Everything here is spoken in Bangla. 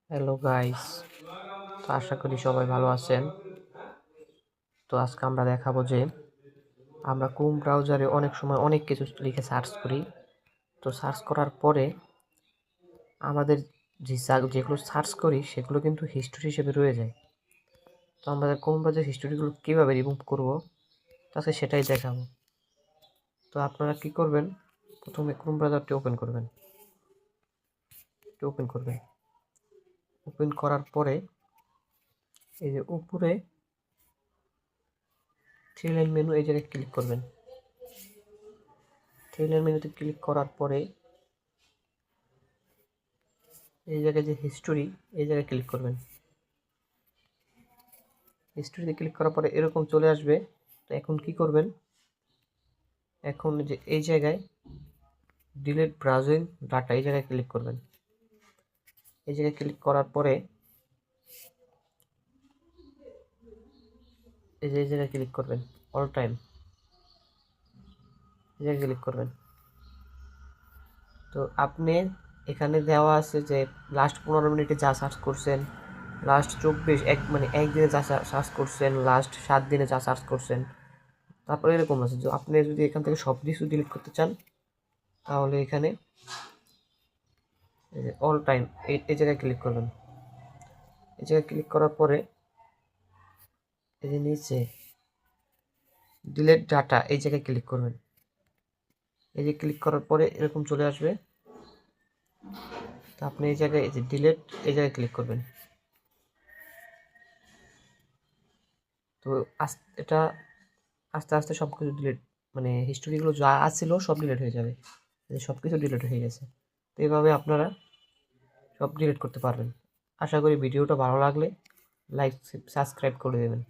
হ্যালো গাইস, তো আশা করি সবাই ভালো আছেন। তো আজকে আমরা দেখাবো যে আমরা ক্রোম ব্রাউজারে অনেক সময় অনেক কিছু লিখে সার্চ করি। তো সার্চ করার পরে আমাদের যেগুলো সার্চ করি সেগুলো কিন্তু হিস্টোরি হিসেবে রয়ে যায়। তো আমরা ক্রোম ব্রাউজার হিস্টোরিগুলো কীভাবে রিমুভ করবো তাকে সেটাই দেখাবো। তো আপনারা কি করবেন, প্রথমে ক্রোম ব্রাউজারটি ওপেন করবেন। ওপেন করার পরে এই যে উপরে থ্রি লাইন মেনু, এই জায়গায় ক্লিক করবেন। থ্রি লাইন মেনুতে ক্লিক করার পরে এই জায়গায় যে হিস্টোরি, এই জায়গায় ক্লিক করবেন। হিস্টোরিতে ক্লিক করার পরে এরকম চলে আসবে। তো এখন কি করবেন, এখন যে এই জায়গায় ডিলিট ব্রাউজিং ডাটা, এই জায়গায় ক্লিক করবেন। এই জায়গায় ক্লিক করার পরে এই জায়গায় ক্লিক করবেন, অল টাইম এই জায়গায় ক্লিক করবেন। তো আপনি এখানে দেওয়া আছে যে লাস্ট 15 মিনিটে যা সার্চ করছেন, লাস্ট 24 একদিনে যা সার্চ করছেন, লাস্ট 7 দিনে যা সার্চ করছেন, তারপরে এরকম আছে। যে আপনি যদি এখান থেকে সব কিছু ডিলিট করতে চান তাহলে এখানে অল টাইম এই জায়গায় ক্লিক করবেন। এই জায়গায় ক্লিক করার পরে এই যে নিচে ডিলিট ডাটা, এই জায়গায় ক্লিক করবেন। এই যে ক্লিক করার পরে এরকম চলে আসবে। তো আপনি এই জায়গায় এই যে ডিলিট, এই জায়গায় ক্লিক করবেন। তো এটা আস্তে আস্তে সব কিছু ডিলিট, হিস্টোরিগুলো যা আছিল সব ডিলিট হয়ে যাবে। সব কিছু ডিলিট হয়ে গেছে। তো এইভাবে আপনারা সব ডিলিট করতে পারবেন। আশা করি ভিডিওটা ভালো লাগলে লাইক সাবস্ক্রাইব করে দেবেন।